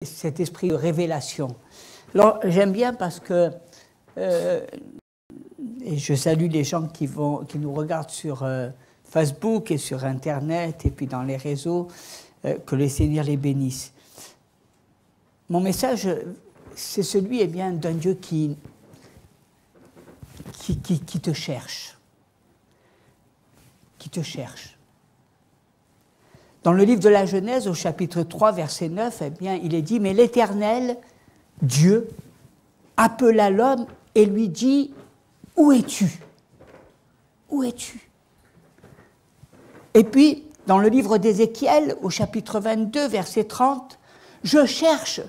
cet esprit de révélation. Alors, j'aime bien parce que, et je salue les gens qui nous regardent sur Facebook et sur Internet et puis dans les réseaux, que le Seigneur les bénisse. Mon message, c'est celui d'un Dieu qui te cherche. Qui te cherche. Dans le livre de la Genèse, au chapitre 3, verset 9, il est dit « Mais l'Éternel, Dieu, appela l'homme et lui dit « Où es-tu ? Où es-tu » Et puis, dans le livre d'Ézéchiel, au chapitre 22, verset 30, « Je cherche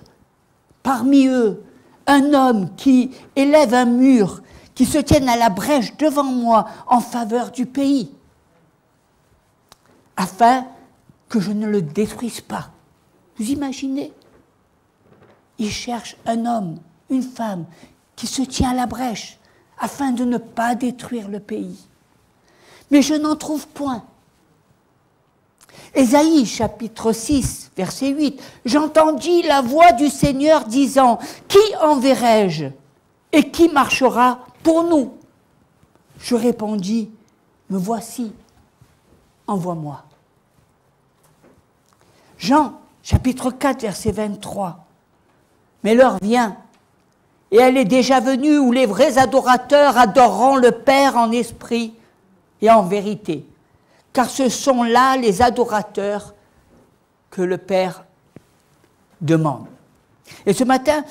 parmi eux un homme qui élève un mur, qui se tienne à la brèche devant moi en faveur du pays, afin que je ne le détruise pas. » Vous imaginez? Il cherche un homme, une femme, qui se tient à la brèche, afin de ne pas détruire le pays. Mais je n'en trouve point. Ésaïe, chapitre 6, verset 8. « J'entendis la voix du Seigneur disant, « Qui enverrai-je et qui marchera pour nous ?» Je répondis, « Me voici, envoie-moi. » Jean, chapitre 4, verset 23. « Mais l'heure vient, et elle est déjà venue, où les vrais adorateurs adoreront le Père en esprit et en vérité. Car ce sont là les adorateurs que le Père demande. » Et ce matin,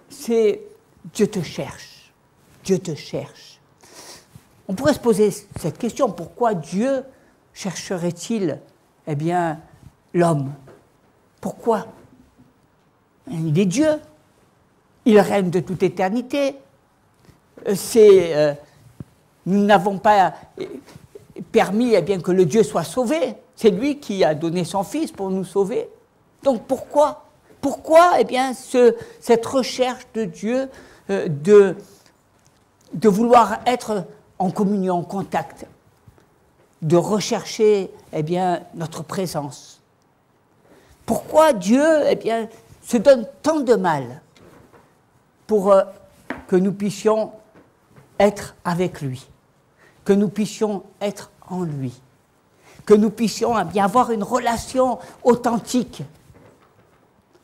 c'est Dieu te cherche. Dieu te cherche. On pourrait se poser cette question, pourquoi Dieu chercherait-il, l'homme? Pourquoi? Il est Dieu. Il règne de toute éternité. Nous n'avons pas permis que le Dieu soit sauvé. C'est lui qui a donné son Fils pour nous sauver. Donc pourquoi? Pourquoi cette recherche de Dieu de vouloir être en communion, en contact, de rechercher notre présence? Pourquoi Dieu se donne tant de mal pour que nous puissions être avec lui, que nous puissions être en lui, que nous puissions avoir une relation authentique.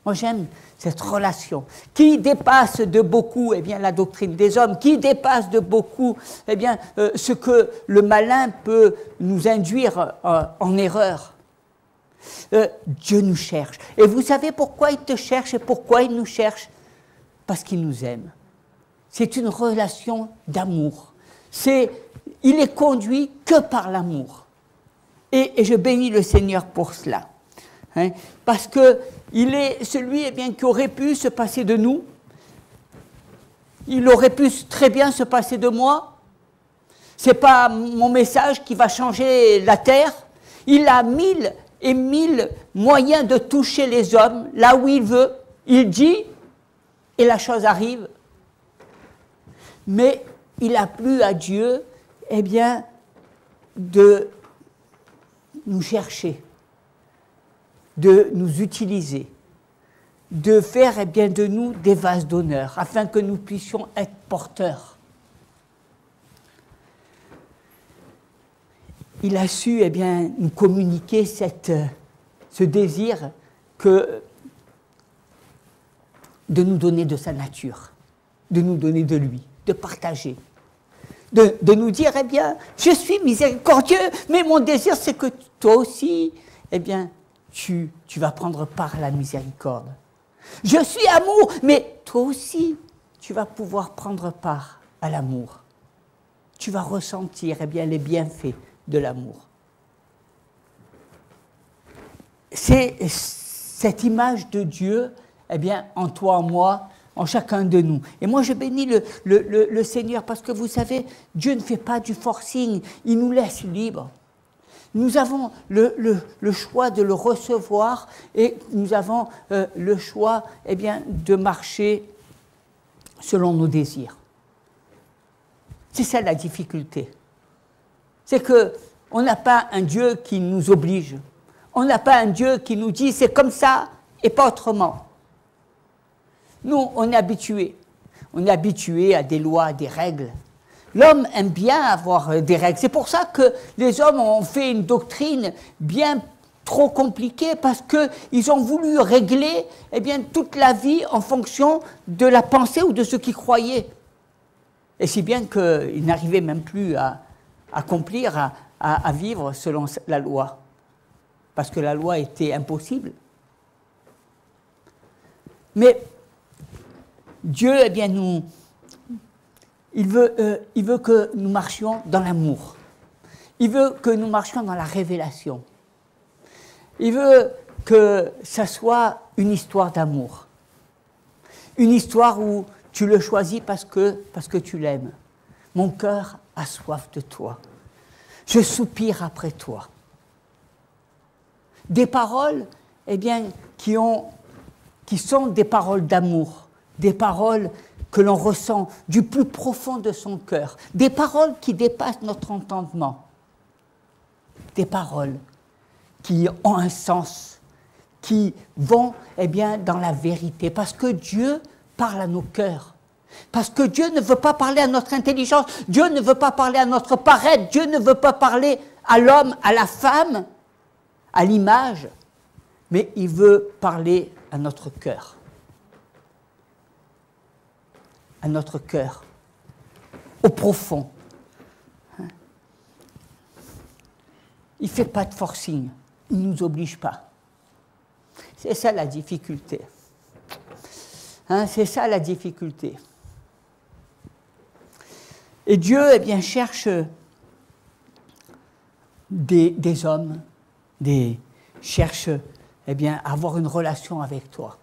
Moi j'aime cette relation qui dépasse de beaucoup la doctrine des hommes, qui dépasse de beaucoup ce que le malin peut nous induire en erreur. Dieu nous cherche. Et vous savez pourquoi il te cherche et pourquoi il nous cherche? Parce qu'il nous aime. C'est une relation d'amour. Il est conduit que par l'amour. Et je bénis le Seigneur pour cela. Parce qu'il est celui qui aurait pu se passer de nous. Il aurait pu très bien se passer de moi. Ce n'est pas mon message qui va changer la terre. Il a 1000 et 1000 moyens de toucher les hommes là où il veut. Il dit, et la chose arrive. Mais il a plu à Dieu, de nous chercher, de nous utiliser, de faire de nous des vases d'honneur, afin que nous puissions être porteurs. Il a su nous communiquer ce désir de nous donner de sa nature, de nous donner de lui, de partager, de nous dire je suis miséricordieux, mais mon désir c'est que toi aussi tu vas prendre part à la miséricorde. Je suis amour, mais toi aussi tu vas pouvoir prendre part à l'amour. Tu vas ressentir les bienfaits de l'amour. C'est cette image de Dieu en toi, en moi, en chacun de nous. Et moi je bénis le Seigneur parce que vous savez, Dieu ne fait pas du forcing, il nous laisse libres. Nous avons le choix de le recevoir et nous avons le choix de marcher selon nos désirs. C'est ça la difficulté. C'est qu'on n'a pas un Dieu qui nous oblige. On n'a pas un Dieu qui nous dit c'est comme ça et pas autrement. Nous, on est habitués. On est habitués à des lois, à des règles. L'homme aime bien avoir des règles. C'est pour ça que les hommes ont fait une doctrine bien trop compliquée, parce qu'ils ont voulu régler toute la vie en fonction de la pensée ou de ce qu'ils croyaient. Et si bien qu'ils n'arrivaient même plus à accomplir, à vivre selon la loi. Parce que la loi était impossible. Mais Dieu, il veut que nous marchions dans l'amour. Il veut que nous marchions dans la révélation. Il veut que ça soit une histoire d'amour. Une histoire où tu le choisis parce que tu l'aimes. Mon cœur a soif de toi. Je soupire après toi. Des paroles, qui sont des paroles d'amour, des paroles que l'on ressent du plus profond de son cœur, des paroles qui dépassent notre entendement, des paroles qui ont un sens, qui vont dans la vérité, parce que Dieu parle à nos cœurs, parce que Dieu ne veut pas parler à notre intelligence, Dieu ne veut pas parler à notre paraître, Dieu ne veut pas parler à l'homme, à la femme, à l'image, mais il veut parler à notre cœur. À notre cœur, au profond. Il ne fait pas de forcing, il ne nous oblige pas. C'est ça la difficulté. C'est ça la difficulté. Et Dieu, cherche des hommes, cherche à avoir une relation avec toi.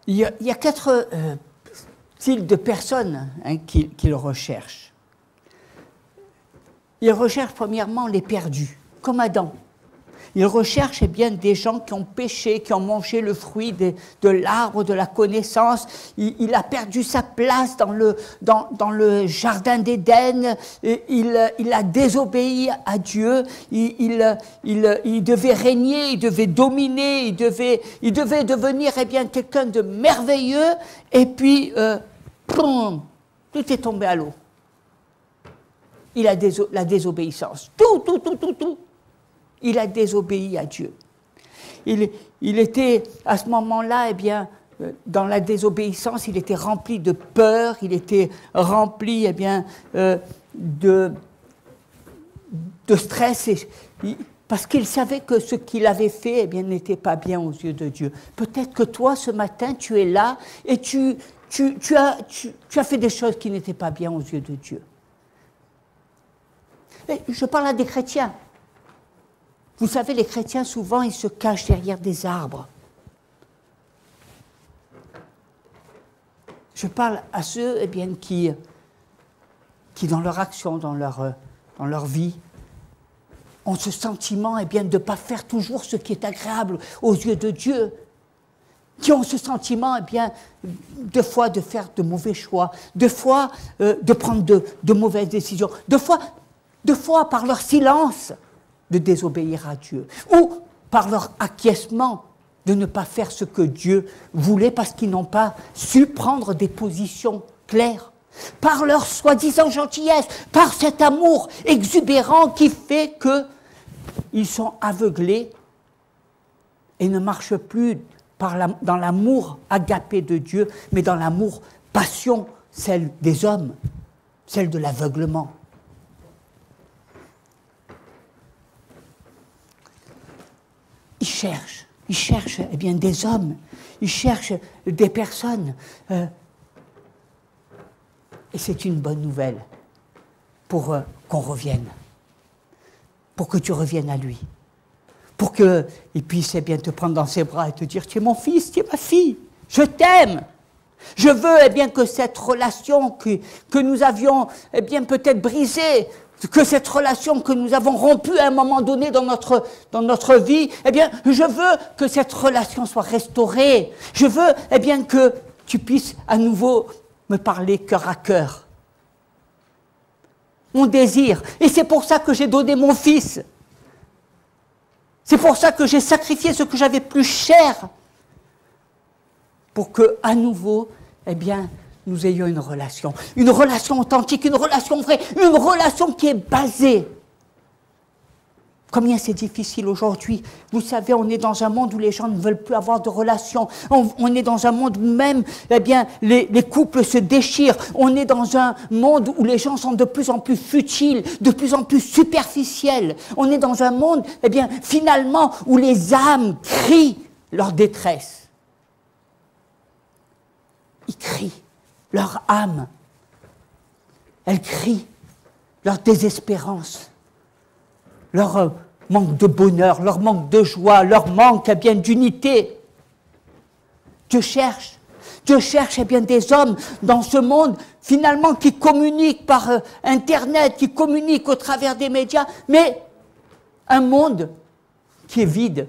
Il y a 4 styles de personnes qu'il recherche. Il recherche premièrement les perdus, comme Adam. Il recherche des gens qui ont péché, qui ont mangé le fruit de l'arbre de la connaissance. Il a perdu sa place dans le jardin d'Éden. Il a désobéi à Dieu. Il devait régner, il devait dominer, il devait devenir quelqu'un de merveilleux. Et puis, tout est tombé à l'eau. Il a la désobéissance. Tout. Il a désobéi à Dieu. Il était, à ce moment-là, dans la désobéissance, il était rempli de peur, il était rempli de stress, parce qu'il savait que ce qu'il avait fait n'était pas bien aux yeux de Dieu. Peut-être que toi, ce matin, tu es là et tu as fait des choses qui n'étaient pas bien aux yeux de Dieu. Et je parle à des chrétiens. Vous savez, les chrétiens, souvent, ils se cachent derrière des arbres. Je parle à ceux qui dans leur action, dans leur vie, ont ce sentiment de ne pas faire toujours ce qui est agréable aux yeux de Dieu, qui ont ce sentiment, deux fois de faire de mauvais choix, deux fois de prendre de mauvaises décisions, deux fois par leur silence, de désobéir à Dieu, ou par leur acquiescement de ne pas faire ce que Dieu voulait parce qu'ils n'ont pas su prendre des positions claires, par leur soi-disant gentillesse, par cet amour exubérant qui fait qu'ils sont aveuglés et ne marchent plus dans l'amour agapé de Dieu, mais dans l'amour passion, celle des hommes, celle de l'aveuglement. Il cherche des hommes, il cherche des personnes. Et c'est une bonne nouvelle pour qu'on revienne, pour que tu reviennes à lui, pour qu'il puisse te prendre dans ses bras et te dire « Tu es mon fils, tu es ma fille, je t'aime ». Je veux que cette relation que nous avions peut-être brisée, que cette relation que nous avons rompue à un moment donné dans notre vie, je veux que cette relation soit restaurée. Je veux que tu puisses à nouveau me parler cœur à cœur. Mon désir. Et c'est pour ça que j'ai donné mon fils. C'est pour ça que j'ai sacrifié ce que j'avais plus cher, pour que, à nouveau, eh bien, nous ayons une relation authentique, une relation vraie, une relation qui est basée. Combien c'est difficile aujourd'hui. Vous savez, on est dans un monde où les gens ne veulent plus avoir de relations. On est dans un monde où même, eh bien, les couples se déchirent. On est dans un monde où les gens sont de plus en plus futiles, de plus en plus superficiels. On est dans un monde, eh bien, finalement, où les âmes crient leur détresse. Ils crient, leur âme. Elle crie leur désespérance. Leur manque de bonheur, leur manque de joie, leur manque, eh bien, d'unité. Dieu cherche eh bien, des hommes dans ce monde, finalement, qui communiquent par Internet, qui communiquent au travers des médias, mais un monde qui est vide.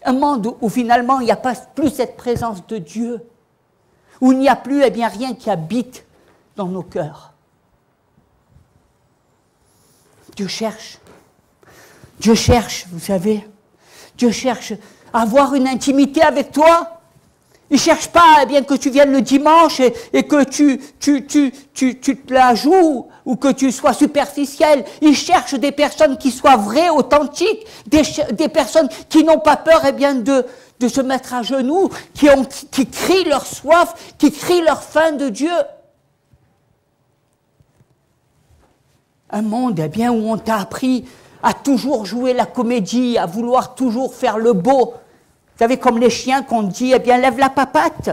Un monde où finalement, il n'y a pas plus cette présence de Dieu, où il n'y a plus, eh bien, rien qui habite dans nos cœurs. Dieu cherche, vous savez. Dieu cherche à avoir une intimité avec toi. Il ne cherche pas eh bien, que tu viennes le dimanche et que tu te la joues ou que tu sois superficiel. Il cherche des personnes qui soient vraies, authentiques, des personnes qui n'ont pas peur eh bien, de se mettre à genoux, qui crient leur soif, qui crient leur faim de Dieu. Un monde eh bien, où on t'a appris à toujours jouer la comédie, à vouloir toujours faire le beau. Vous savez, comme les chiens qu'on dit, eh bien, lève la papate.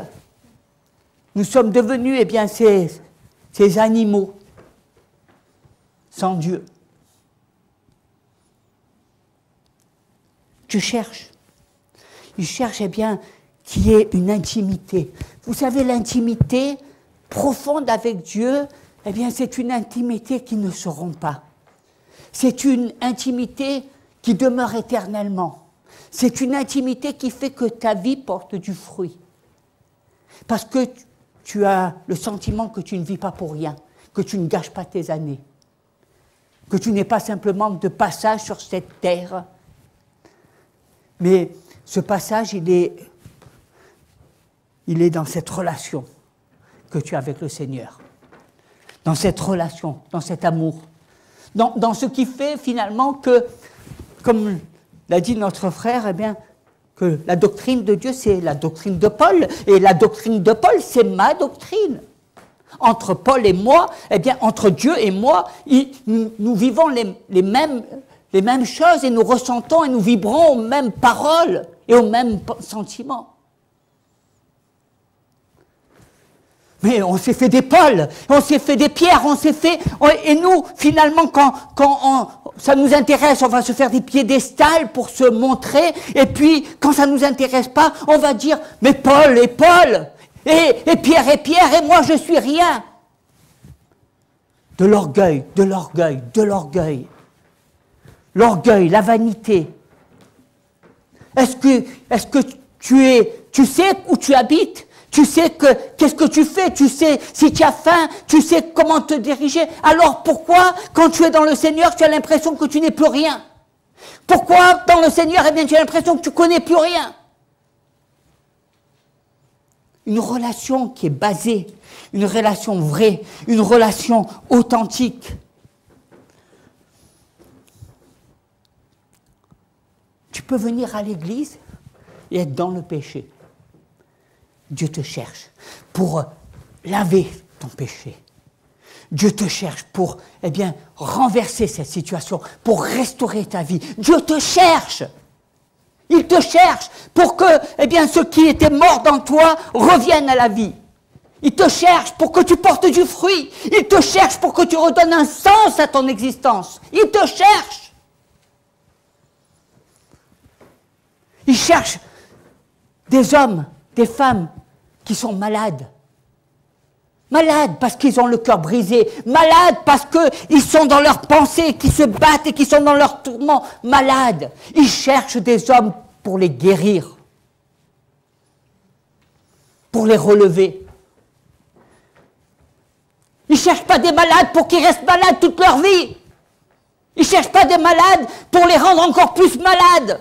Nous sommes devenus eh bien, ces animaux sans Dieu. Dieu cherche. Il cherche eh bien, qu'il y ait une intimité. Vous savez, l'intimité profonde avec Dieu, eh bien, c'est une intimité qui ne se rompt pas. C'est une intimité qui demeure éternellement. C'est une intimité qui fait que ta vie porte du fruit. Parce que tu as le sentiment que tu ne vis pas pour rien, que tu ne gâches pas tes années, que tu n'es pas simplement de passage sur cette terre. Mais ce passage, il est dans cette relation que tu as avec le Seigneur. Dans cette relation, dans cet amour, dans ce qui fait finalement que, comme l'a dit notre frère, eh bien, que la doctrine de Dieu, c'est la doctrine de Paul, et la doctrine de Paul, c'est ma doctrine. Entre Paul et moi, eh bien, entre Dieu et moi, nous vivons les mêmes choses, et nous ressentons et nous vibrons aux mêmes paroles et aux mêmes sentiments. Mais on s'est fait des Paul, on s'est fait des Pierre, et nous, finalement, quand ça nous intéresse, on va se faire des piédestals pour se montrer, et puis, quand ça ne nous intéresse pas, on va dire, mais Paul et Paul, et Pierre, et moi je suis rien. De l'orgueil, de l'orgueil, de l'orgueil. L'orgueil, la vanité. Est-ce que tu sais où tu habites? Tu sais qu'est-ce que tu fais, tu sais si tu as faim, tu sais comment te diriger. Alors pourquoi, quand tu es dans le Seigneur, tu as l'impression que tu n'es plus rien? Pourquoi, dans le Seigneur, eh bien, tu as l'impression que tu ne connais plus rien? Une relation qui est basée, une relation vraie, une relation authentique. Tu peux venir à l'église et être dans le péché. Dieu te cherche pour laver ton péché. Dieu te cherche pour, eh bien, renverser cette situation, pour restaurer ta vie. Dieu te cherche. Il te cherche pour que, eh bien, ce qui était mort dans toi revienne à la vie. Il te cherche pour que tu portes du fruit. Il te cherche pour que tu redonnes un sens à ton existence. Il te cherche. Il cherche des hommes, des femmes qui sont malades. Malades parce qu'ils ont le cœur brisé. Malades parce qu'ils sont dans leurs pensées, qui se battent et qui sont dans leurs tourments. Malades. Ils cherchent des hommes pour les guérir. Pour les relever. Ils ne cherchent pas des malades pour qu'ils restent malades toute leur vie. Il ne cherche pas des malades pour les rendre encore plus malades.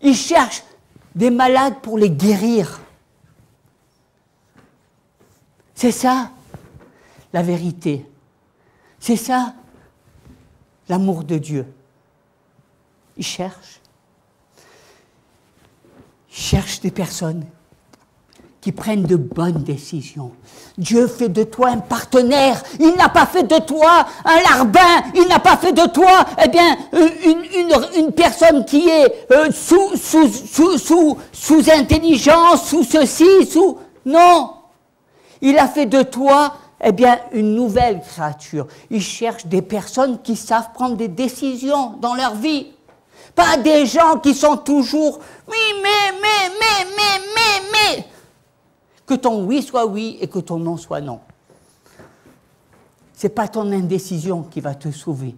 Il cherche des malades pour les guérir. C'est ça, la vérité. C'est ça, l'amour de Dieu. Il cherche des personnes qui prennent de bonnes décisions. Dieu fait de toi un partenaire. Il n'a pas fait de toi un larbin. Il n'a pas fait de toi, eh bien, une personne qui est sous intelligence, sous ceci, sous... Non. Il a fait de toi, eh bien, une nouvelle créature. Il cherche des personnes qui savent prendre des décisions dans leur vie. Pas des gens qui sont toujours oui, mais. Que ton oui soit oui et que ton non soit non. Ce n'est pas ton indécision qui va te sauver.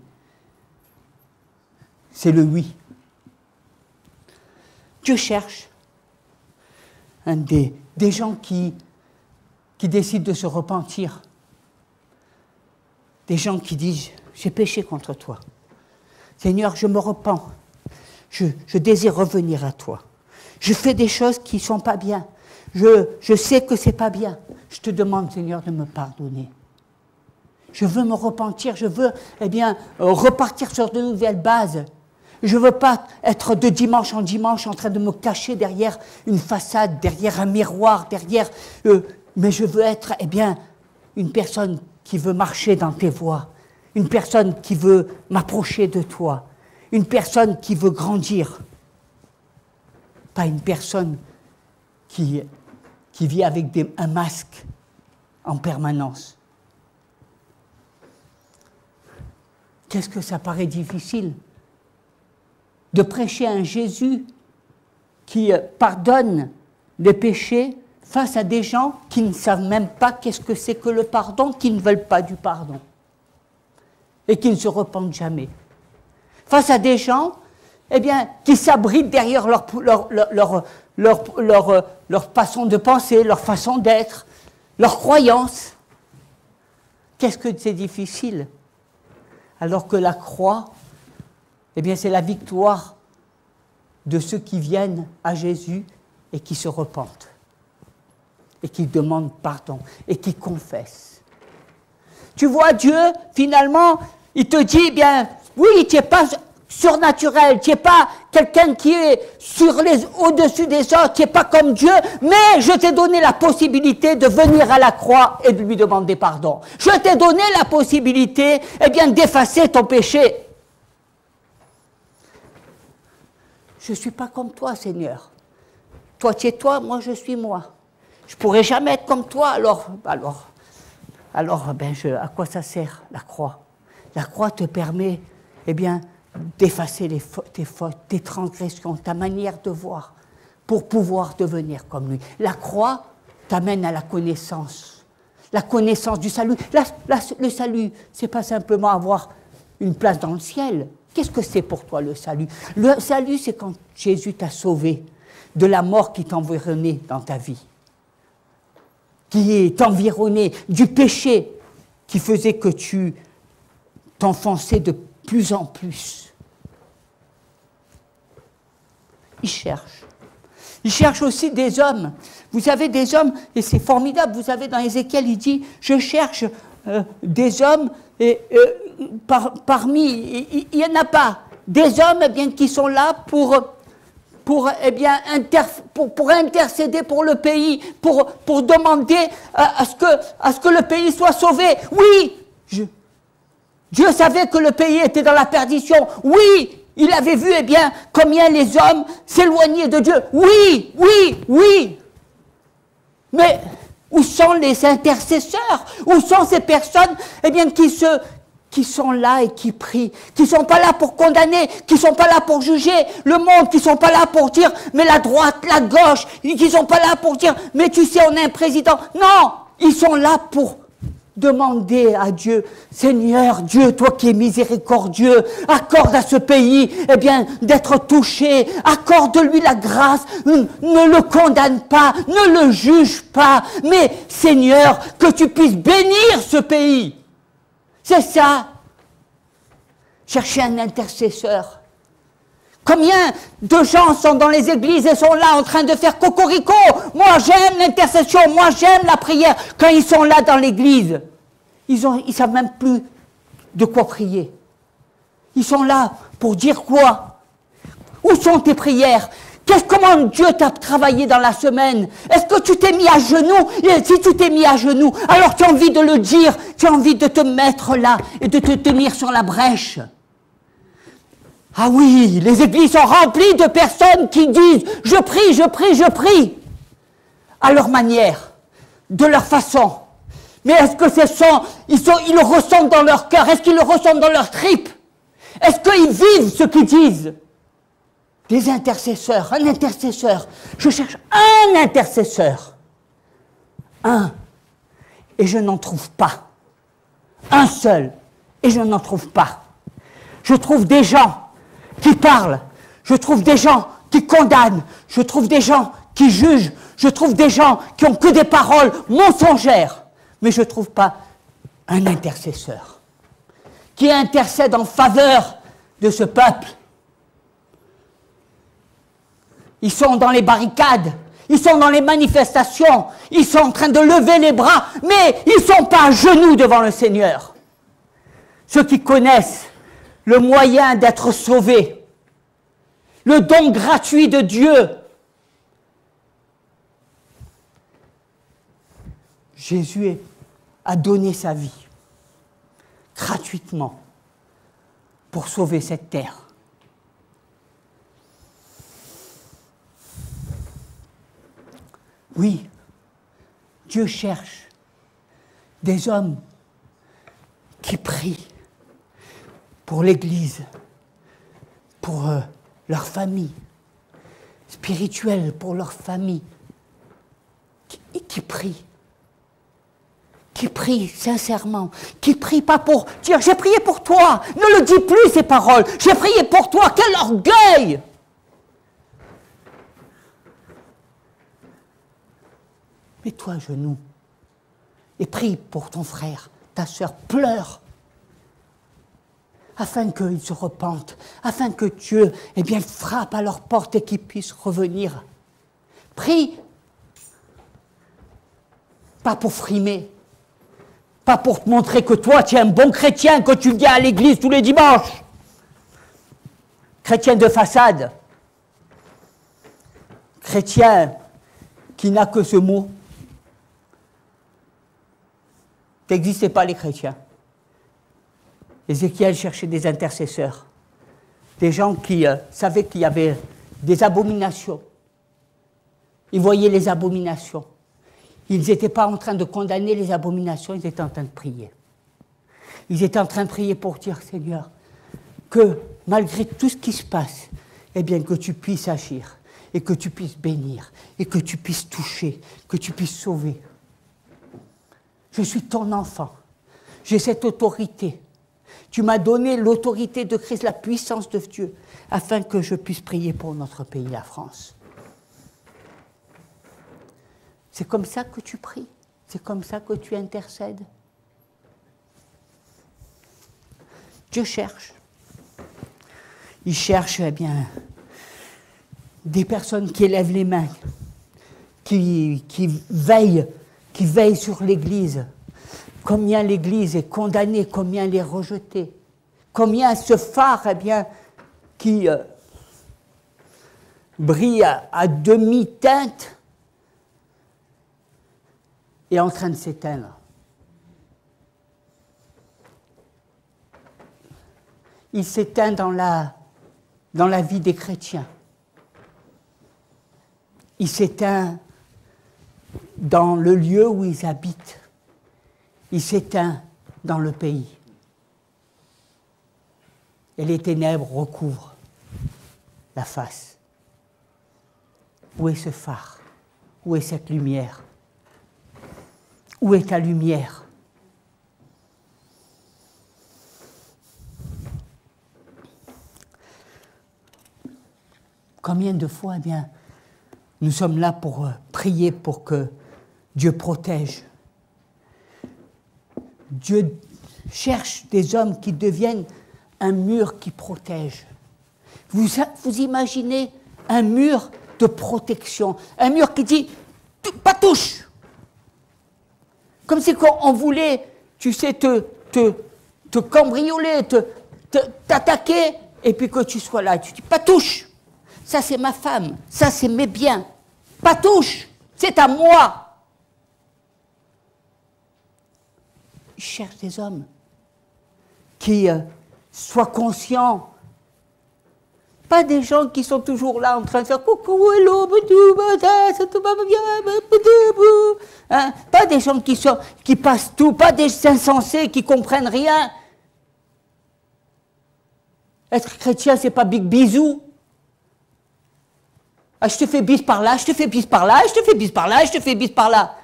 C'est le oui. Dieu cherche des gens qui décident de se repentir. Des gens qui disent « J'ai péché contre toi. Seigneur, je me repens. Je désire revenir à toi. Je fais des choses qui ne sont pas bien. Je sais que ce n'est pas bien. Je te demande, Seigneur, de me pardonner. Je veux me repentir. Je veux, eh bien, repartir sur de nouvelles bases. Je ne veux pas être de dimanche en dimanche en train de me cacher derrière une façade, derrière un miroir, derrière... mais je veux être, eh bien, une personne qui veut marcher dans tes voies. Une personne qui veut m'approcher de toi. Une personne qui veut grandir. Pas une personne qui vit avec un masque en permanence. Qu'est-ce que ça paraît difficile de prêcher un Jésus qui pardonne les péchés face à des gens qui ne savent même pas qu'est-ce que c'est que le pardon, qui ne veulent pas du pardon et qui ne se repentent jamais. Face à des gens, eh bien, qui s'abritent derrière leur façon de penser, leur façon d'être, leurs croyances. Qu'est-ce que c'est difficile? Alors que la croix, eh bien, c'est la victoire de ceux qui viennent à Jésus et qui se repentent, et qui demandent pardon, et qui confessent. Tu vois, Dieu, finalement, il te dit, eh bien, oui, tu n'es pas surnaturel, tu n'es pas quelqu'un qui est au-dessus des autres, tu n'es pas comme Dieu, mais je t'ai donné la possibilité de venir à la croix et de lui demander pardon. Je t'ai donné la possibilité, eh bien, d'effacer ton péché. Je ne suis pas comme toi, Seigneur. Toi, tu es toi, moi, je suis moi. Je ne pourrai jamais être comme toi, alors ben, à quoi ça sert, la croix? La croix te permet, eh bien, d'effacer tes fautes, tes transgressions, ta manière de voir, pour pouvoir devenir comme lui. La croix t'amène à la connaissance du salut. Le salut, ce n'est pas simplement avoir une place dans le ciel. Qu'est-ce que c'est pour toi le salut? Le salut, c'est quand Jésus t'a sauvé de la mort qui t'environnait dans ta vie, qui t'environnait du péché qui faisait que tu t'enfonçais de plus en plus. Il cherche aussi des hommes. Vous avez des hommes, et c'est formidable, vous avez dans Ézéchiel, il dit, je cherche des hommes, et parmi, il n'y en a pas, des hommes eh bien, qui sont là pour intercéder pour le pays, pour demander à ce que le pays soit sauvé. Oui, Dieu savait que le pays était dans la perdition. Oui, il avait vu, eh bien, combien les hommes s'éloignaient de Dieu. Oui. Mais où sont les intercesseurs? Où sont ces personnes, eh bien, qui sont là et qui prient, qui ne sont pas là pour condamner, qui ne sont pas là pour juger le monde, qui ne sont pas là pour dire, mais la droite, la gauche, qui ne sont pas là pour dire, mais tu sais, on a un président. Non, ils sont là pour demander à Dieu, Seigneur Dieu, toi qui es miséricordieux, accorde à ce pays, eh bien, d'être touché, accorde-lui la grâce, ne le condamne pas, ne le juge pas, mais Seigneur, que tu puisses bénir ce pays. C'est ça. Cherchez un intercesseur. Combien de gens sont dans les églises et sont là en train de faire cocorico? Moi j'aime l'intercession, moi j'aime la prière. Quand ils sont là dans l'église, ils savent même plus de quoi prier. Ils sont là pour dire quoi? Où sont tes prières? Comment Dieu t'a travaillé dans la semaine? Est-ce que tu t'es mis à genoux? Et si tu t'es mis à genoux, alors tu as envie de le dire, tu as envie de te mettre là et de te tenir sur la brèche. Ah oui, les églises sont remplies de personnes qui disent « Je prie, je prie, je prie » à leur manière, de leur façon. Mais est-ce que ils le ressentent dans leur cœur? Est-ce qu'ils le ressentent dans leur tripes? Est-ce qu'ils vivent ce qu'ils disent? Des intercesseurs, un intercesseur. Je cherche un intercesseur. Un. Et je n'en trouve pas. Un seul. Et je n'en trouve pas. Je trouve des gens qui parlent, je trouve des gens qui condamnent, je trouve des gens qui jugent, je trouve des gens qui ont que des paroles mensongères, mais je ne trouve pas un intercesseur qui intercède en faveur de ce peuple. Ils sont dans les barricades, ils sont dans les manifestations, ils sont en train de lever les bras, mais ils ne sont pas à genoux devant le Seigneur. Ceux qui connaissent le moyen d'être sauvé, le don gratuit de Dieu. Jésus a donné sa vie gratuitement pour sauver cette terre. Oui, Dieu cherche des hommes qui prient pour l'Église, pour leur famille, spirituelle pour leur famille, qui prient sincèrement, qui prient pas pour dire « j'ai prié pour toi », ne le dis plus ces paroles, « j'ai prié pour toi », quel orgueil! Mets-toi à genoux et prie pour ton frère, ta sœur, pleure, afin qu'ils se repentent, afin que Dieu frappe à leur porte et qu'ils puissent revenir. Prie, pas pour frimer, pas pour te montrer que toi tu es un bon chrétien, que tu viens à l'église tous les dimanches. Chrétien de façade, chrétien qui n'a que ce mot. N'existait pas les chrétiens. Ézéchiel cherchait des intercesseurs, des gens qui savaient qu'il y avait des abominations. Ils voyaient les abominations. Ils n'étaient pas en train de condamner les abominations, ils étaient en train de prier. Ils étaient en train de prier pour dire, Seigneur, que malgré tout ce qui se passe, que tu puisses agir, et que tu puisses bénir, et que tu puisses toucher, que tu puisses sauver. Je suis ton enfant, j'ai cette autorité. Tu m'as donné l'autorité de Christ, la puissance de Dieu, afin que je puisse prier pour notre pays, la France. C'est comme ça que tu pries, c'est comme ça que tu intercèdes. Dieu cherche. Il cherche, des personnes qui élèvent les mains, qui veillent sur l'Église. Combien l'Église est condamnée, combien elle est rejetée. Combien ce phare, qui brille à demi-teinte, est en train de s'éteindre. Il s'éteint dans la vie des chrétiens. Il s'éteint dans le lieu où ils habitent. Il s'éteint dans le pays. Et les ténèbres recouvrent la face. Où est ce phare? Où est cette lumière? Où est ta lumière? Combien de fois, nous sommes là pour prier pour que Dieu protège. Dieu cherche des hommes qui deviennent un mur qui protège. Vous imaginez un mur de protection, un mur qui dit « pas touche ». Comme si on voulait, tu sais, te cambrioler, t'attaquer, et puis que tu sois là. Tu dis « pas touche ». Ça, c'est ma femme. Ça, c'est mes biens. Pas touche. C'est à moi. Il cherche des hommes qui soient conscients. Pas des gens qui sont toujours là en train de faire coucou, hello, ça tout va bien, hein? Pas des gens qui passent tout, pas des insensés qui comprennent rien. Être chrétien, c'est pas big bisou. Ah, je te fais bise par là, je te fais bise par là, je te fais bise par là, je te fais bise par là.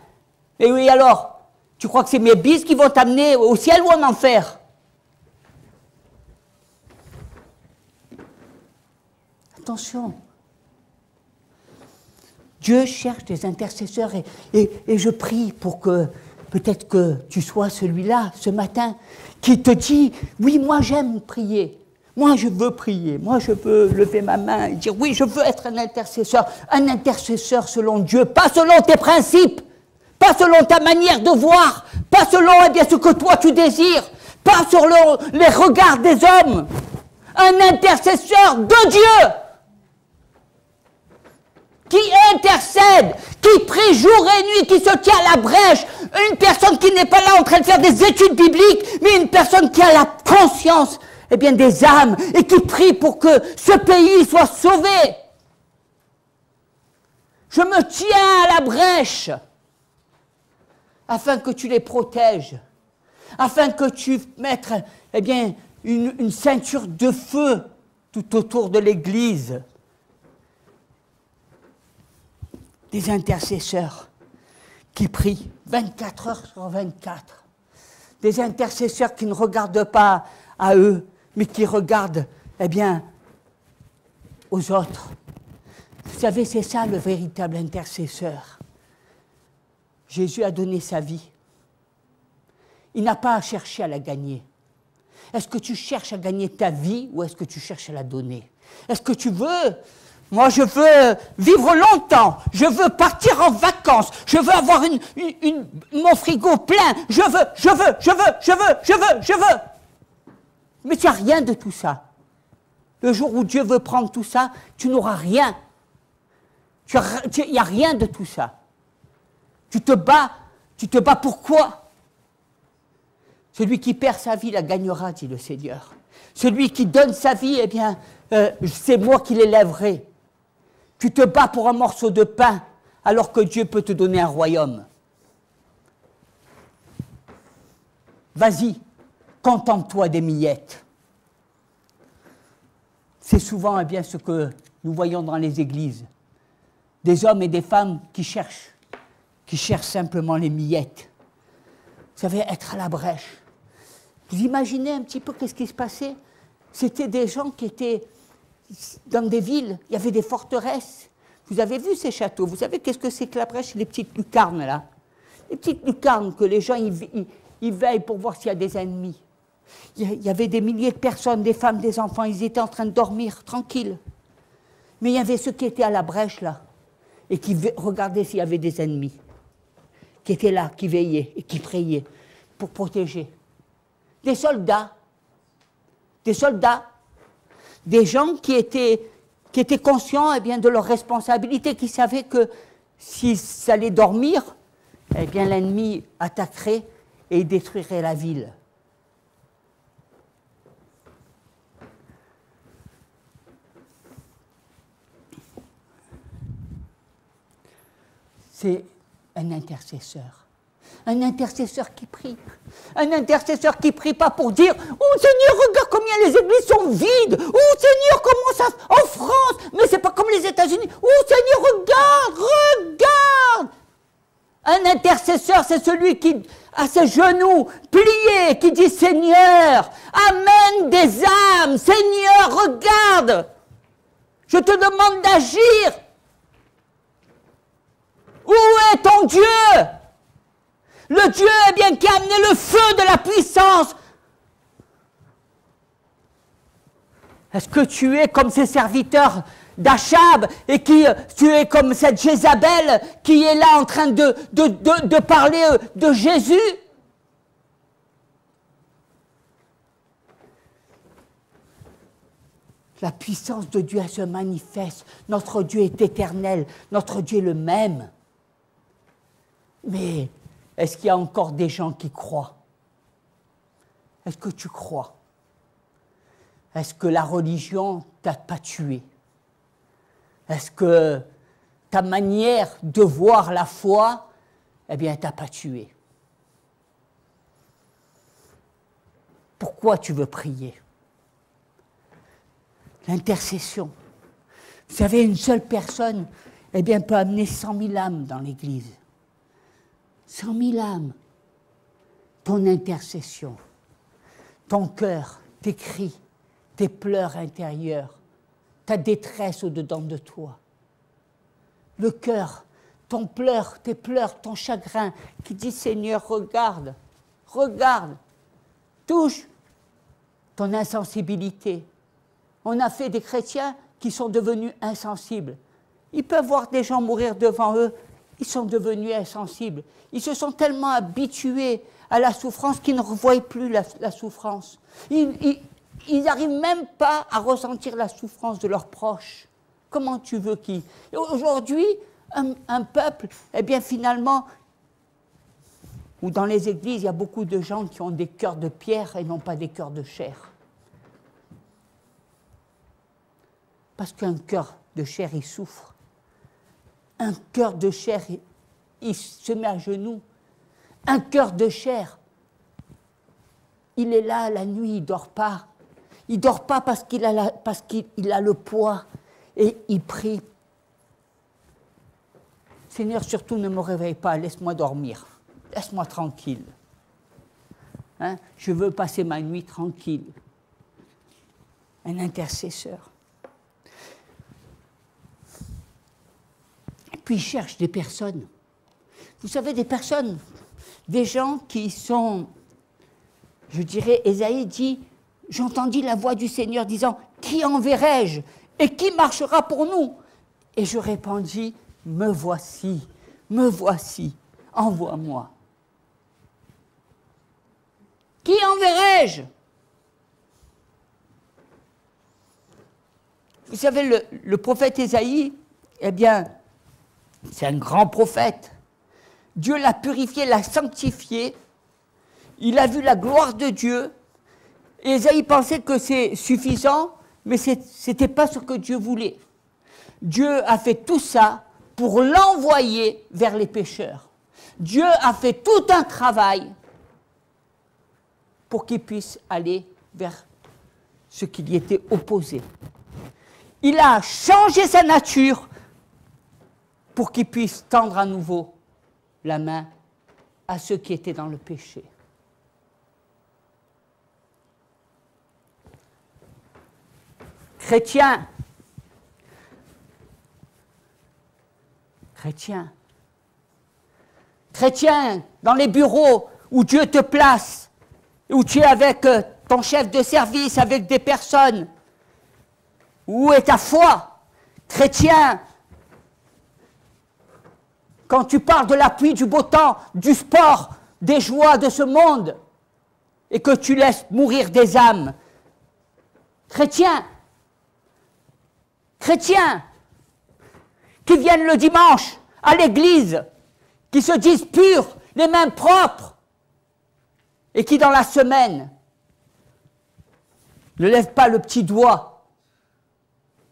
Et oui, alors, tu crois que c'est mes bises qui vont t'amener au ciel ou en enfer? Attention. Dieu cherche des intercesseurs et je prie pour que peut-être que tu sois celui-là ce matin qui te dit, oui, moi j'aime prier. Moi, je veux prier. Moi, je veux lever ma main et dire, oui, je veux être un intercesseur selon Dieu, pas selon tes principes, pas selon ta manière de voir, pas selon ce que toi tu désires, pas selon les regards des hommes. Un intercesseur de Dieu qui intercède, qui prie jour et nuit, qui se tient à la brèche. Une personne qui n'est pas là en train de faire des études bibliques, mais une personne qui a la conscience des âmes, et qui prie pour que ce pays soit sauvé. Je me tiens à la brèche, afin que tu les protèges, afin que tu mettes, une ceinture de feu tout autour de l'Église. Des intercesseurs qui prient 24 heures sur 24. Des intercesseurs qui ne regardent pas à eux, mais qui regardent, aux autres. Vous savez, c'est ça le véritable intercesseur. Jésus a donné sa vie. Il n'a pas à chercher à la gagner. Est-ce que tu cherches à gagner ta vie ou est-ce que tu cherches à la donner? Est-ce que tu veux? Moi, je veux vivre longtemps. Je veux partir en vacances. Je veux avoir mon frigo plein. Je veux. Mais tu n'as rien de tout ça. Le jour où Dieu veut prendre tout ça, tu n'auras rien. Il n'y a rien de tout ça. Tu te bats pourquoi? Celui qui perd sa vie la gagnera, dit le Seigneur. Celui qui donne sa vie, c'est moi qui l'élèverai. Tu te bats pour un morceau de pain, alors que Dieu peut te donner un royaume. Vas-y, contente-toi des miettes. C'est souvent ce que nous voyons dans les églises. Des hommes et des femmes qui cherchent simplement les miettes. Vous savez, être à la brèche. Vous imaginez un petit peu qu'est-ce qui se passait? C'était des gens qui étaient dans des villes, il y avait des forteresses. Vous avez vu ces châteaux? Vous savez qu'est-ce que c'est que la brèche? Les petites lucarnes, là. Les petites lucarnes que les gens, ils veillent pour voir s'il y a des ennemis. Il y avait des milliers de personnes, des femmes, des enfants, ils étaient en train de dormir, tranquilles. Mais il y avait ceux qui étaient à la brèche, là, et qui regardaient s'il y avait des ennemis, qui étaient là, qui veillaient et qui priaient pour protéger. Des soldats, des gens qui étaient conscients de leur responsabilité, qui savaient que s'ils allaient dormir, l'ennemi attaquerait et détruirait la ville. C'est un intercesseur. Un intercesseur qui prie. Un intercesseur qui prie pas pour dire « Oh Seigneur, regarde combien les églises sont vides. Oh Seigneur, comment ça... En France, mais c'est pas comme les États-Unis. Oh Seigneur, regarde !» Un intercesseur, c'est celui qui a ses genoux pliés, qui dit « Seigneur, amène des âmes. Seigneur, regarde. Je te demande d'agir. Où est ton Dieu ? Le Dieu qui a amené le feu de la puissance Est-ce que tu es comme ces serviteurs d'Achab et tu es comme cette Jézabel qui est là en train de parler de Jésus? La puissance de Dieu, elle se manifeste. Notre Dieu est éternel. Notre Dieu est le même. Mais est-ce qu'il y a encore des gens qui croient? Est-ce que tu crois? Est-ce que la religion t'a pas tué? Est-ce que ta manière de voir la foi, eh bien, t'a pas tué? Pourquoi tu veux prier? L'intercession. Vous savez, une seule personne, eh bien, peut amener 100 000 âmes dans l'Église. 100 000 âmes. Ton intercession, ton cœur, tes cris, tes pleurs intérieurs, ta détresse au-dedans de toi. Le cœur, ton pleur, tes pleurs, ton chagrin, qui dit Seigneur, regarde, regarde, touche ton insensibilité. On a fait des chrétiens qui sont devenus insensibles. Ils peuvent voir des gens mourir devant eux, ils sont devenus insensibles. Ils se sont tellement habitués à la souffrance qu'ils ne revoient plus la souffrance. Ils n'arrivent même pas à ressentir la souffrance de leurs proches. Comment tu veux qu'ils... Aujourd'hui, un peuple, eh bien finalement, ou dans les églises, il y a beaucoup de gens qui ont des cœurs de pierre et non pas des cœurs de chair. Parce qu'un cœur de chair, il souffre. Un cœur de chair, il se met à genoux. Un cœur de chair, il est là la nuit, il ne dort pas. Il ne dort pas parce qu'il a le poids et il prie. Seigneur, surtout ne me réveille pas, laisse-moi dormir. Laisse-moi tranquille. Hein? Je veux passer ma nuit tranquille. Un intercesseur. Et puis il cherche des personnes. Vous savez, des personnes, des gens qui sont, je dirais, Ésaïe dit, j'entendis la voix du Seigneur disant, qui enverrai-je et qui marchera pour nous? Et je répondis, me voici, envoie-moi. Qui enverrai-je? Vous savez, le prophète Ésaïe, eh bien, c'est un grand prophète. Dieu l'a purifié, l'a sanctifié. Il a vu la gloire de Dieu. Et Ésaïe pensait que c'est suffisant, mais ce n'était pas ce que Dieu voulait. Dieu a fait tout ça pour l'envoyer vers les pécheurs. Dieu a fait tout un travail pour qu'il puisse aller vers ce qui lui était opposé. Il a changé sa nature pour qu'il puisse tendre à nouveau la main à ceux qui étaient dans le péché. Chrétiens, dans les bureaux où Dieu te place, où tu es avec ton chef de service, avec des personnes, où est ta foi? Chrétien, quand tu parles de la pluie, du beau temps, du sport, des joies de ce monde, et que tu laisses mourir des âmes. Chrétiens, qui viennent le dimanche à l'église, qui se disent purs, les mains propres, et qui dans la semaine ne lèvent pas le petit doigt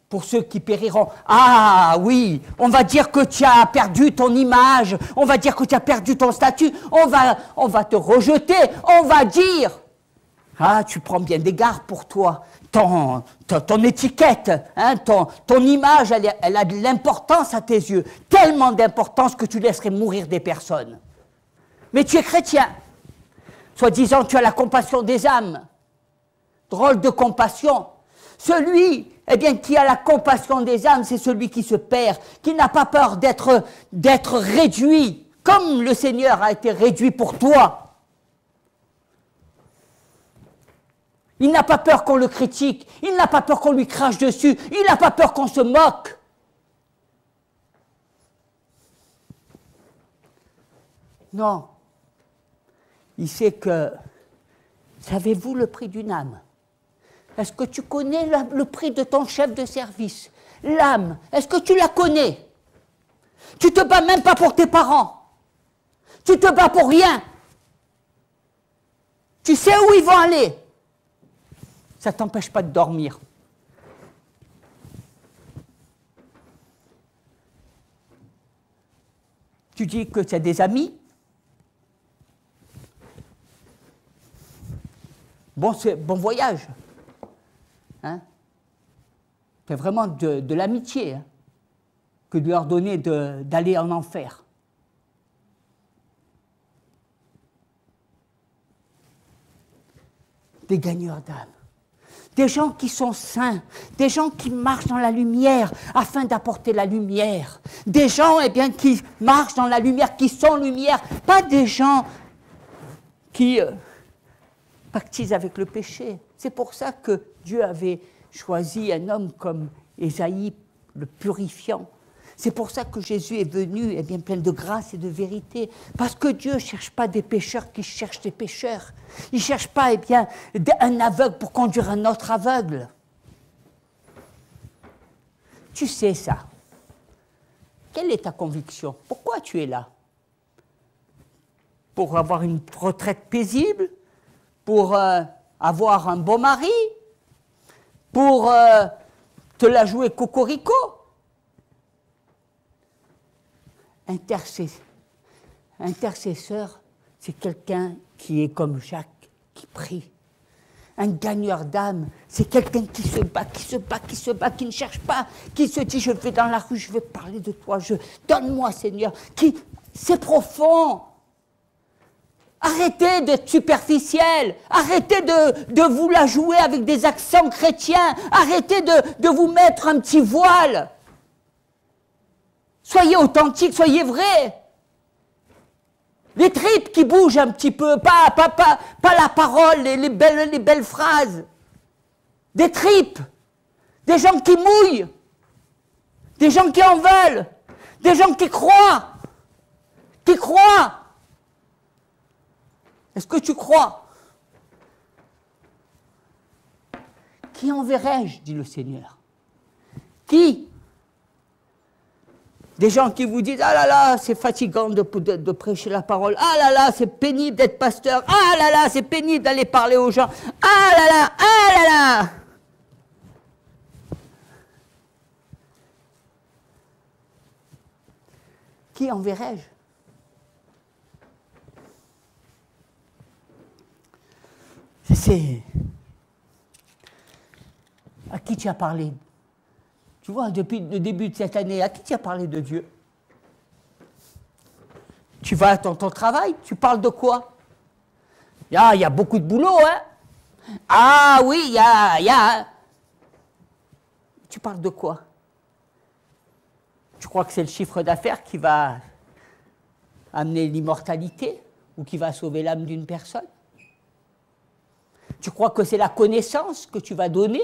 pour ceux qui périront. Ah oui, on va dire que tu as perdu ton image, on va dire que tu as perdu ton statut, on va te rejeter, on va dire, ah tu prends bien des gardes pour toi, ton étiquette, hein, ton image, elle a de l'importance à tes yeux, tellement d'importance que tu laisserais mourir des personnes. Mais tu es chrétien, soi-disant tu as la compassion des âmes, drôle de compassion. Celui, eh bien, qui a la compassion des âmes, c'est celui qui se perd, qui n'a pas peur d'être réduit, comme le Seigneur a été réduit pour toi. Il n'a pas peur qu'on le critique. Il n'a pas peur qu'on lui crache dessus. Il n'a pas peur qu'on se moque. Non. Il sait que, savez-vous le prix d'une âme? Est-ce que tu connais le prix de ton chef de service? L'âme, est-ce que tu la connais? Tu te bats même pas pour tes parents. Tu te bats pour rien. Tu sais où ils vont aller. Ça ne t'empêche pas de dormir. Tu dis que tu as des amis. Bon voyage. Hein? C'est vraiment de l'amitié hein, que de leur donner d'aller en enfer. Des gagneurs d'âme. Des gens qui sont saints, des gens qui marchent dans la lumière afin d'apporter la lumière. Des gens eh bien, qui marchent dans la lumière, qui sont lumière, pas des gens qui pactisent avec le péché. C'est pour ça que Dieu avait choisi un homme comme Ésaïe, le purifiant. C'est pour ça que Jésus est venu eh bien, plein de grâce et de vérité. Parce que Dieu ne cherche pas des pécheurs qui cherchent des pécheurs. Il ne cherche pas eh bien, un aveugle pour conduire un autre aveugle. Tu sais ça. Quelle est ta conviction? Pourquoi tu es là? Pour avoir une retraite paisible? Pour avoir un beau mari? Pour te la jouer cocorico? Intercesseur, c'est quelqu'un qui est comme Jacques, qui prie. Un gagneur d'âme, c'est quelqu'un qui se bat, qui ne cherche pas, qui se dit, je vais dans la rue, je vais parler de toi, donne-moi Seigneur. C'est profond. Arrêtez d'être superficiel, arrêtez de vous la jouer avec des accents chrétiens, arrêtez de vous mettre un petit voile. Soyez authentique, soyez vrai. Les tripes qui bougent un petit peu, pas la parole, les belles phrases. Des tripes, des gens qui mouillent, des gens qui en veulent, des gens qui croient. Est-ce que tu crois? Qui enverrai-je, dit le Seigneur? Qui? Des gens qui vous disent, ah là là, c'est fatigant de prêcher la parole, ah là là, c'est pénible d'être pasteur, ah là là, c'est pénible d'aller parler aux gens, ah là là, ah là là. Qui enverrai-je? C'est à qui tu as parlé? Tu vois, depuis le début de cette année, à qui tu as parlé de Dieu? Tu vas dans ton travail, tu parles de quoi? Il y a beaucoup de boulot, hein? Ah oui, il y a... Tu parles de quoi? Tu crois que c'est le chiffre d'affaires qui va amener l'immortalité ou qui va sauver l'âme d'une personne? Tu crois que c'est la connaissance que tu vas donner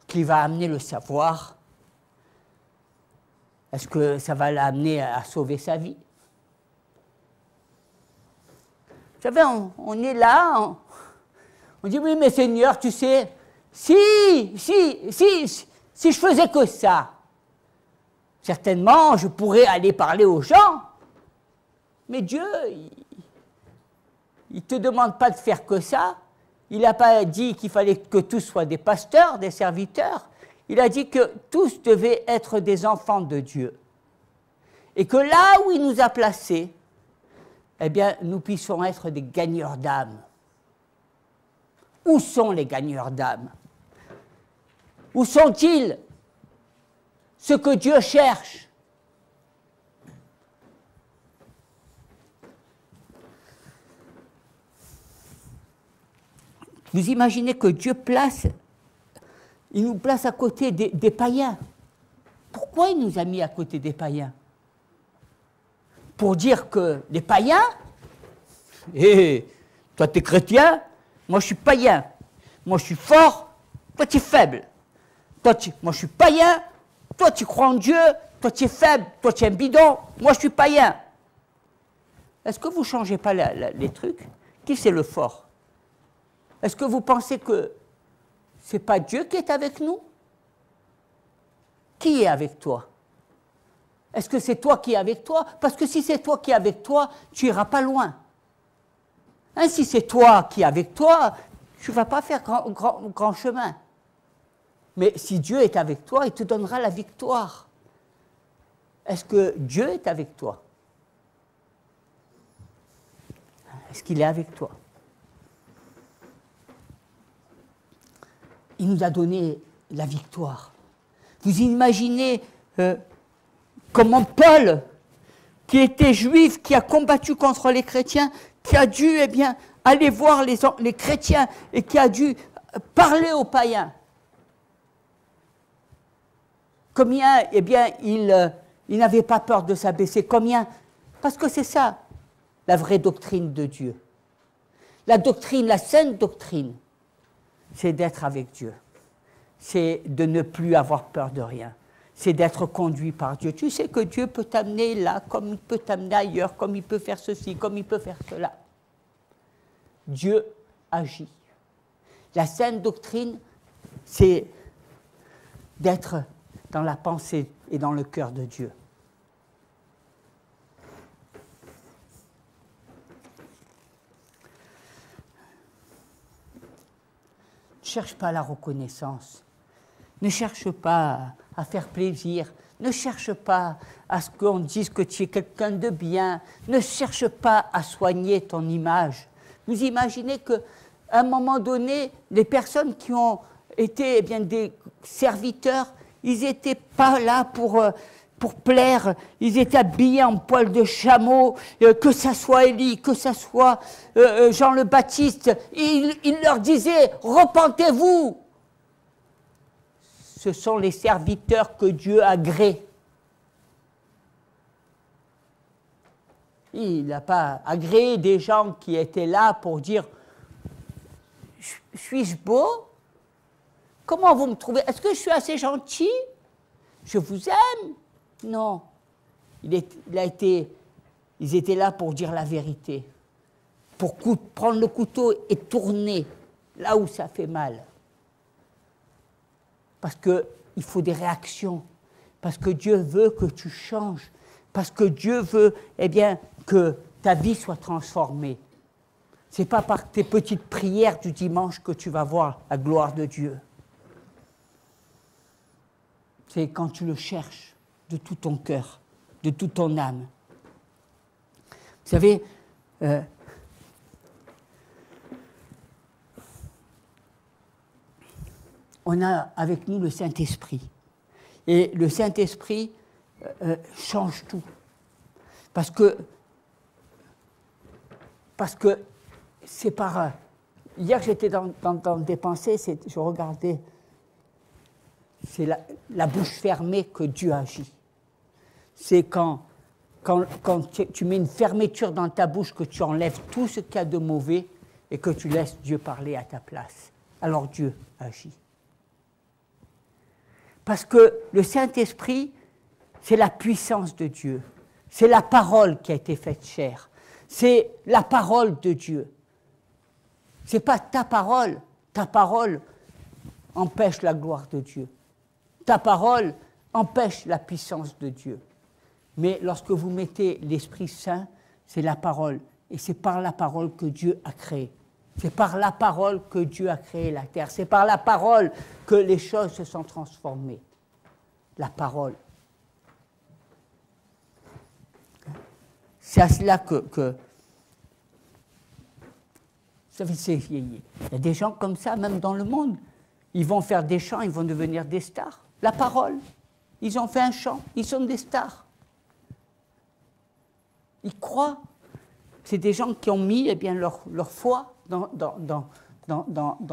qui va amener le savoir? Est-ce que ça va l'amener à sauver sa vie? Vous savez, on est là, on dit, oui, mais Seigneur, tu sais, si je faisais que ça, certainement, je pourrais aller parler aux gens. Mais Dieu, il ne te demande pas de faire que ça. Il n'a pas dit qu'il fallait que tous soient des pasteurs, des serviteurs. Il a dit que tous devaient être des enfants de Dieu. Et que là où il nous a placés, eh bien, nous puissions être des gagneurs d'âme. Où sont les gagneurs d'âme? Où sont-ils? Ce que Dieu cherche. Vous imaginez que Dieu il nous place à côté des païens. Pourquoi il nous a mis à côté des païens? Pour dire que les païens, toi tu es chrétien, moi je suis païen. moi je suis fort, toi tu es faible. Moi je suis païen, toi tu crois en Dieu, toi tu es faible, toi tu es un bidon, moi je suis païen. Est-ce que vous ne changez pas les trucs? Qui c'est le fort? Est-ce que vous pensez que ce n'est pas Dieu qui est avec nous? Qui est avec toi? Est-ce que c'est toi qui es avec toi? Parce que si c'est toi qui es avec toi, tu n'iras pas loin. Hein, si c'est toi qui es avec toi, tu ne vas pas faire grand chemin. Mais si Dieu est avec toi, il te donnera la victoire. Est-ce que Dieu est avec toi? Est-ce qu'il est avec toi? Il nous a donné la victoire. Vous imaginez comment Paul, qui était juif, qui a combattu contre les chrétiens, qui a dû aller voir les chrétiens et qui a dû parler aux païens. Combien, il n'avait pas peur de s'abaisser. Combien? Parce que c'est ça, la vraie doctrine de Dieu. La doctrine, la sainte doctrine, c'est d'être avec Dieu. C'est de ne plus avoir peur de rien. C'est d'être conduit par Dieu. Tu sais que Dieu peut t'amener là, comme il peut t'amener ailleurs, comme il peut faire ceci, comme il peut faire cela. Dieu agit. La sainte doctrine, c'est d'être dans la pensée et dans le cœur de Dieu. Ne cherche pas la reconnaissance. Ne cherche pas à faire plaisir. Ne cherche pas à ce qu'on dise que tu es quelqu'un de bien. Ne cherche pas à soigner ton image. Vous imaginez qu'à un moment donné, les personnes qui ont été des serviteurs, ils n'étaient pas là pour plaire, ils étaient habillés en poil de chameau, que ça soit Élie, que ça soit Jean le Baptiste, il leur disait « Repentez-vous !» Ce sont les serviteurs que Dieu agrée. Il n'a pas agréé des gens qui étaient là pour dire « Suis-je beau? Comment vous me trouvez? Est-ce que je suis assez gentil? Je vous aime ?» Non. Ils étaient là pour dire la vérité, pour prendre le couteau et tourner là où ça fait mal. Parce qu'il faut des réactions, parce que Dieu veut que tu changes, parce que Dieu veut que ta vie soit transformée. Ce n'est pas par tes petites prières du dimanche que tu vas voir la gloire de Dieu. C'est quand tu le cherches de tout ton cœur, de toute ton âme. Vous savez, on a avec nous le Saint-Esprit. Et le Saint-Esprit change tout. Parce que c'est par... Hier, j'étais dans des pensées, je regardais, c'est la bouche fermée que Dieu agit. C'est quand tu mets une fermeture dans ta bouche, que tu enlèves tout ce qu'il y a de mauvais et que tu laisses Dieu parler à ta place. Alors Dieu agit. Parce que le Saint-Esprit, c'est la puissance de Dieu. C'est la parole qui a été faite chair. C'est la parole de Dieu. Ce n'est pas ta parole. Ta parole empêche la gloire de Dieu. Ta parole empêche la puissance de Dieu. Mais lorsque vous mettez l'Esprit Saint, c'est la parole. Et c'est par la parole que Dieu a créé. C'est par la parole que Dieu a créé la terre. C'est par la parole que les choses se sont transformées. La parole. C'est à cela que vous savez, il y a des gens comme ça, même dans le monde. Ils vont faire des chants, ils vont devenir des stars. La parole. Ils ont fait un chant, ils sont des stars. Ils croient. C'est des gens qui ont mis leur foi dans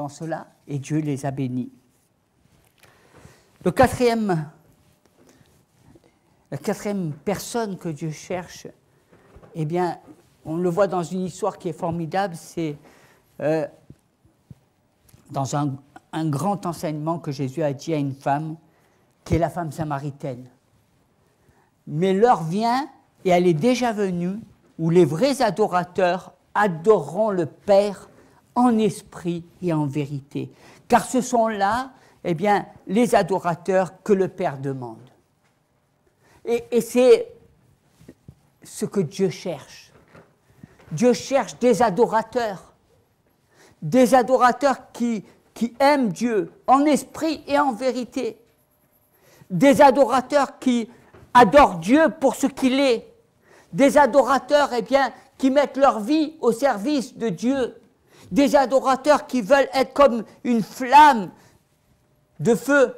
cela, et Dieu les a bénis. La quatrième personne que Dieu cherche, on le voit dans une histoire qui est formidable, c'est dans un grand enseignement que Jésus a dit à une femme, qui est la femme samaritaine. Mais l'heure vient, et elle est déjà venue, où les vrais adorateurs adoreront le Père en esprit et en vérité. Car ce sont là, eh bien, les adorateurs que le Père demande. Et c'est ce que Dieu cherche. Dieu cherche des adorateurs qui aiment Dieu en esprit et en vérité, des adorateurs qui adorent Dieu pour ce qu'il est, des adorateurs eh bien, qui mettent leur vie au service de Dieu, des adorateurs qui veulent être comme une flamme de feu,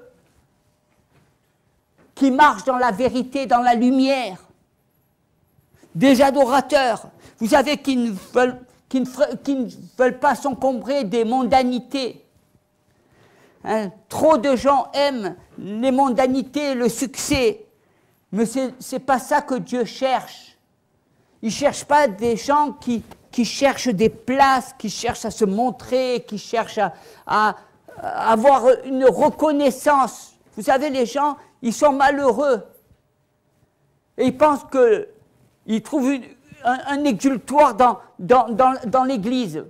qui marchent dans la vérité, dans la lumière, des adorateurs, vous savez, qui ne veulent pas s'encombrer des mondanités. Hein, trop de gens aiment les mondanités, le succès, mais ce n'est pas ça que Dieu cherche. Il ne cherche pas des gens qui cherchent des places, qui cherchent à se montrer, qui cherchent à avoir une reconnaissance. Vous savez, les gens, ils sont malheureux. Et ils pensent qu'ils trouvent un exultoire dans l'Église.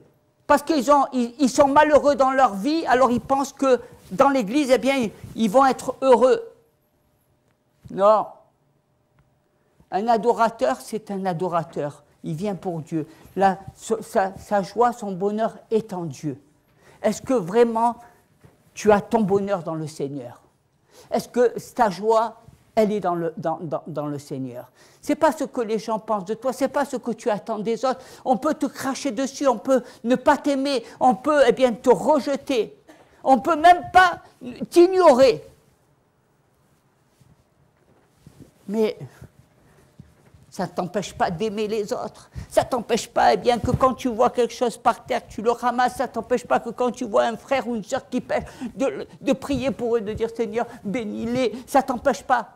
Parce qu'ils sont malheureux dans leur vie, alors ils pensent que dans l'Église, eh bien, ils vont être heureux. Non. Un adorateur, c'est un adorateur. Il vient pour Dieu. Sa joie, son bonheur est en Dieu. Est-ce que vraiment tu as ton bonheur dans le Seigneur? Est-ce que ta joie, elle est dans le Seigneur? Ce n'est pas ce que les gens pensent de toi, ce n'est pas ce que tu attends des autres. On peut te cracher dessus, on peut ne pas t'aimer, on peut eh bien, te rejeter, on ne peut même pas t'ignorer. Mais ça ne t'empêche pas d'aimer les autres. Ça ne t'empêche pas eh bien, que quand tu vois quelque chose par terre, tu le ramasses. Ça ne t'empêche pas que quand tu vois un frère ou une soeur qui pêche, de prier pour eux, de dire Seigneur, bénis-les. Ça ne t'empêche pas.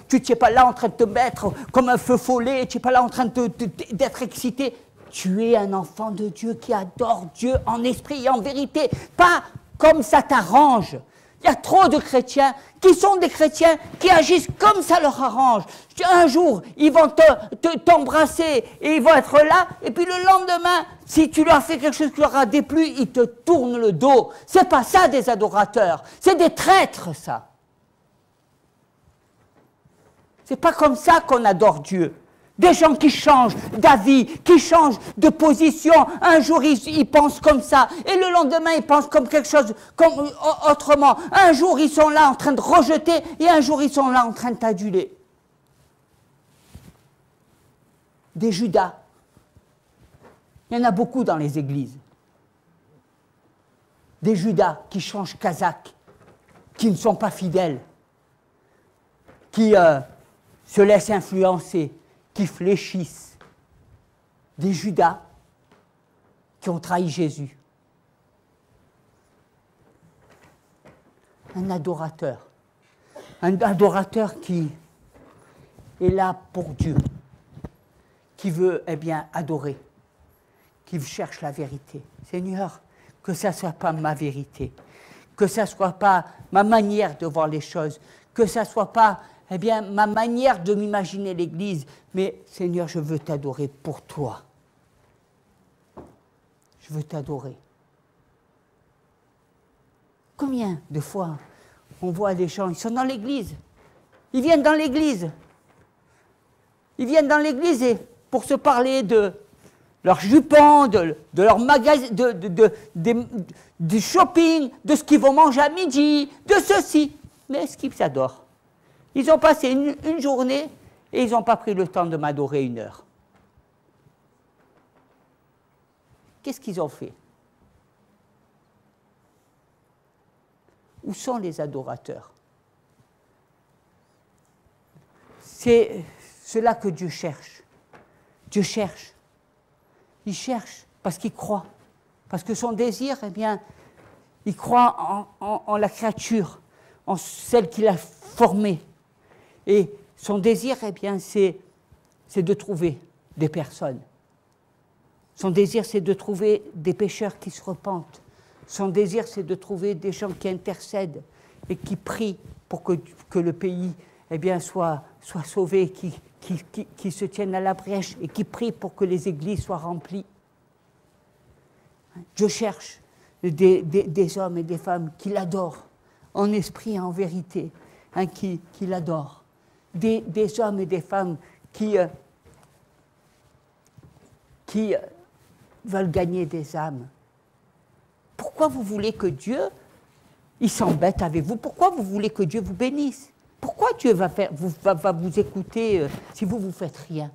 Tu n'es pas là en train de te mettre comme un feu follet. Tu n'es pas là en train d'être excité. Tu es un enfant de Dieu qui adore Dieu en esprit et en vérité. Pas comme ça t'arrange. Il y a trop de chrétiens qui sont des chrétiens qui agissent comme ça leur arrange. Un jour, ils vont t'embrasser et ils vont être là, et puis le lendemain, si tu leur fais quelque chose qui leur a déplu, ils te tournent le dos. C'est pas ça des adorateurs, c'est des traîtres, ça. C'est pas comme ça qu'on adore Dieu. Des gens qui changent d'avis, qui changent de position. Un jour, ils pensent comme ça. Et le lendemain, ils pensent comme quelque chose autrement. Un jour, ils sont là en train de rejeter. Et un jour, ils sont là en train de t'aduler. Des Judas. Il y en a beaucoup dans les églises. Des Judas qui changent casaque, qui ne sont pas fidèles, qui se laissent influencer, qui fléchissent, des Judas qui ont trahi Jésus. Un adorateur qui est là pour Dieu, qui veut eh bien adorer, qui cherche la vérité. Seigneur, que ça ne soit pas ma vérité, que ça ne soit pas ma manière de voir les choses, que ça ne soit pas eh bien, ma manière de m'imaginer l'Église, mais Seigneur, je veux t'adorer pour toi. Je veux t'adorer. Combien de fois on voit des gens, ils sont dans l'Église, ils viennent dans l'Église, et pour se parler de leurs jupons, de leur magasin, du shopping, de ce qu'ils vont manger à midi, de ceci. Mais est-ce qu'ils s'adorent? Ils ont passé une journée et ils n'ont pas pris le temps de m'adorer 1 heure. Qu'est-ce qu'ils ont fait? Où sont les adorateurs? C'est cela que Dieu cherche. Dieu cherche. Il cherche parce qu'il croit. Parce que son désir, eh bien, il croit en la créature, en celle qu'il a formée. Et son désir, eh bien, c'est de trouver des personnes. Son désir, c'est de trouver des pécheurs qui se repentent, Son désir, c'est de trouver des gens qui intercèdent et qui prient pour que le pays eh bien, soit sauvé, qui se tiennent à la brèche et qui prient pour que les églises soient remplies. Dieu cherche des hommes et des femmes qui l'adorent, en esprit et en vérité, hein, qui l'adorent. Des hommes et des femmes qui veulent gagner des âmes. Pourquoi vous voulez que Dieu, il s'embête avec vous? Pourquoi vous voulez que Dieu vous bénisse? Pourquoi Dieu va vous écouter si vous ne faites rien?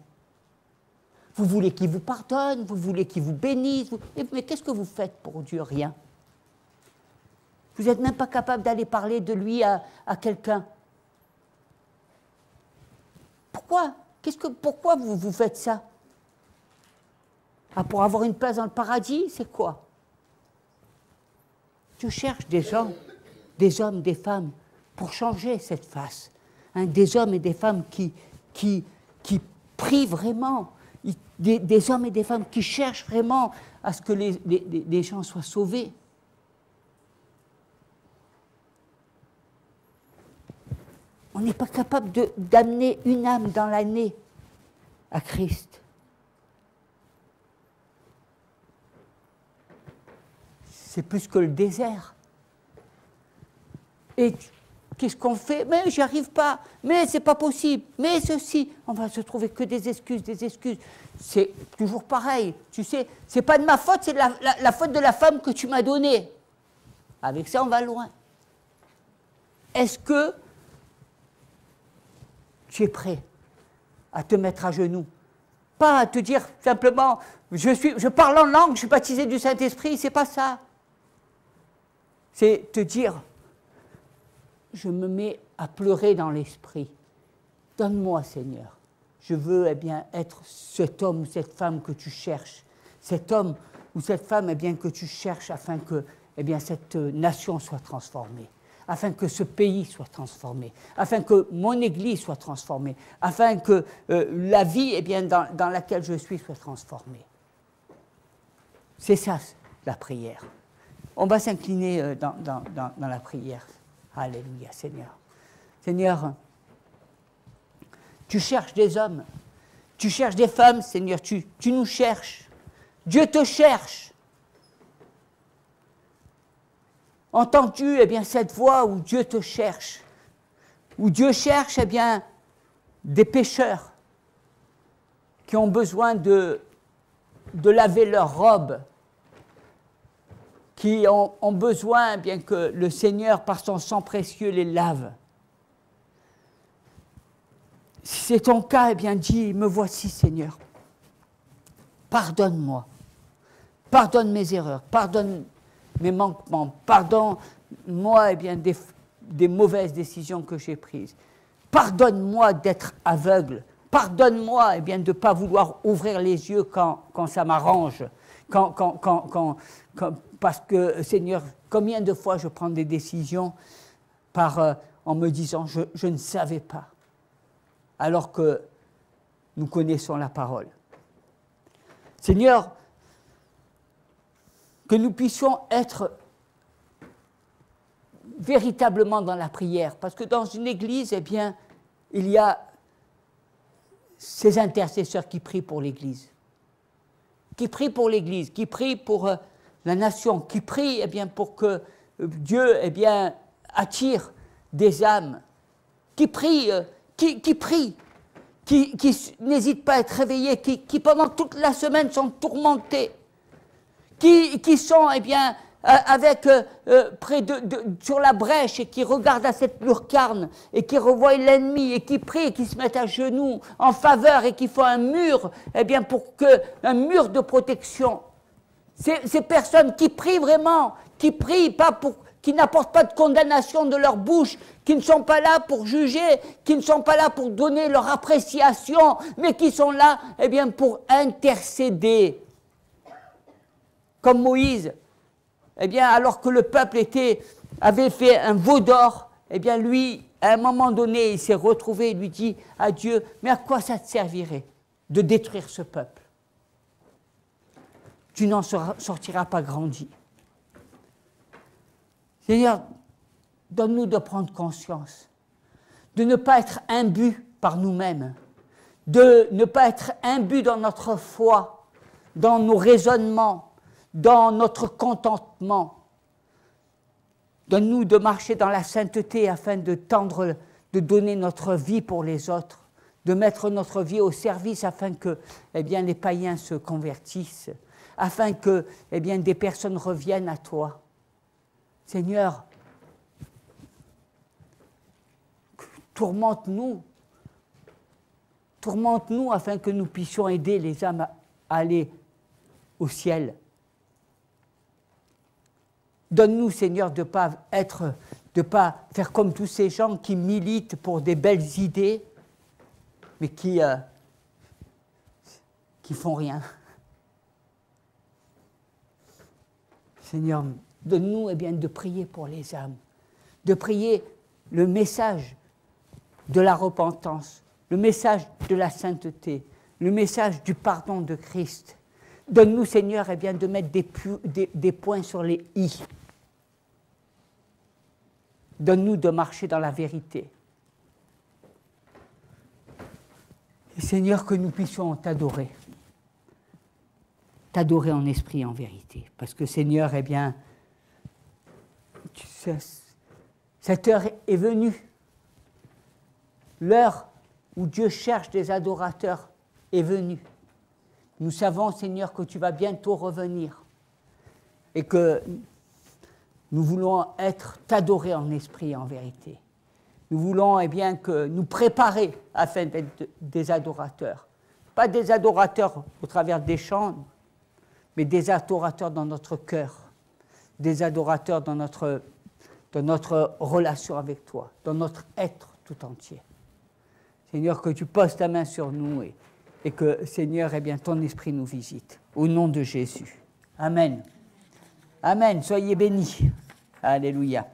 Vous voulez qu'il vous pardonne, vous voulez qu'il vous bénisse, mais qu'est-ce que vous faites pour Dieu? Rien. Vous n'êtes même pas capable d'aller parler de lui à quelqu'un. Pourquoi? Pourquoi vous faites ça? Ah, pour avoir une place dans le paradis, c'est quoi? Dieu cherche des gens, des hommes, des femmes, pour changer cette face. Hein, des hommes et des femmes qui prient vraiment, des hommes et des femmes qui cherchent vraiment à ce que les gens soient sauvés. On n'est pas capable d'amener une âme dans l'année à Christ. C'est plus que le désert. Et qu'est-ce qu'on fait? Mais j'y arrive pas, mais c'est pas possible, mais ceci. On va se trouver que des excuses, des excuses. C'est toujours pareil. Tu sais, c'est pas de ma faute, c'est la faute de la femme que tu m'as donnée. Avec ça, on va loin. Est-ce que tu es prêt à te mettre à genoux? Pas à te dire simplement, je parle en langue, je suis baptisé du Saint-Esprit, c'est pas ça. C'est te dire, je me mets à pleurer dans l'esprit. Donne-moi, Seigneur. Je veux être cet homme ou cette femme que tu cherches. Cet homme ou cette femme que tu cherches afin que cette nation soit transformée. Afin que ce pays soit transformé. Afin que mon Église soit transformée. Afin que la vie dans laquelle je suis soit transformée. C'est ça, la prière. On va s'incliner dans la prière. Alléluia, Seigneur. Seigneur, tu cherches des hommes, tu cherches des femmes, Seigneur, tu nous cherches. Dieu te cherche. Entends-tu cette voix où Dieu te cherche, où Dieu cherche des pécheurs qui ont besoin de laver leurs robes, qui ont besoin que le Seigneur, par son sang précieux, les lave. Si c'est ton cas, dis, me voici, Seigneur. Pardonne-moi. Pardonne mes erreurs. Pardonne mes manquements. Pardonne-moi des mauvaises décisions que j'ai prises. Pardonne-moi d'être aveugle. Pardonne-moi de ne pas vouloir ouvrir les yeux quand ça m'arrange. Parce que, Seigneur, combien de fois je prends des décisions en me disant je ne savais pas, alors que nous connaissons la parole. Seigneur, que nous puissions être véritablement dans la prière, parce que dans une église, il y a ces intercesseurs qui prient pour l'église, qui prient pour la nation, qui prient pour que Dieu attire des âmes, qui prient, qui n'hésitent pas à être réveillés, qui pendant toute la semaine sont tourmentés, qui sont près sur la brèche et qui regardent à cette lucarne et qui revoient l'ennemi et qui prient et qui se mettent à genoux en faveur et qui font un mur, un mur de protection. Ces personnes qui prient vraiment, qui prient qui n'apportent pas de condamnation de leur bouche, qui ne sont pas là pour juger, qui ne sont pas là pour donner leur appréciation, mais qui sont là pour intercéder. Comme Moïse, alors que le peuple avait fait un veau d'or, lui, à un moment donné, il s'est retrouvé, il lui dit à Dieu, mais à quoi ça te servirait de détruire ce peuple? Tu n'en sortiras pas grandi. Seigneur, donne-nous de prendre conscience, de ne pas être imbus par nous-mêmes, de ne pas être imbus dans notre foi, dans nos raisonnements, dans notre contentement. Donne-nous de marcher dans la sainteté afin de tendre, de donner notre vie pour les autres, de mettre notre vie au service afin que les païens se convertissent, afin que des personnes reviennent à toi. Seigneur, tourmente-nous afin que nous puissions aider les âmes à aller au ciel. Donne-nous, Seigneur, de ne pas faire comme tous ces gens qui militent pour des belles idées, mais qui font rien. Seigneur, donne-nous de prier pour les âmes, de prier le message de la repentance, le message de la sainteté, le message du pardon de Christ. Donne-nous, Seigneur, de mettre des points sur les « i ». Donne-nous de marcher dans la vérité. Et Seigneur, que nous puissions t'adorer. T'adorer en esprit et en vérité. Parce que Seigneur, tu sais, cette heure est venue. L'heure où Dieu cherche des adorateurs est venue. Nous savons, Seigneur, que tu vas bientôt revenir et que nous voulons t'adorer en esprit et en vérité. Nous voulons que nous préparer afin d'être des adorateurs. Pas des adorateurs au travers des chants, mais des adorateurs dans notre cœur, des adorateurs dans notre relation avec toi, dans notre être tout entier. Seigneur, que tu poses ta main sur nous et que, Seigneur, ton esprit nous visite. Au nom de Jésus. Amen. Amen. Soyez bénis. Alléluia.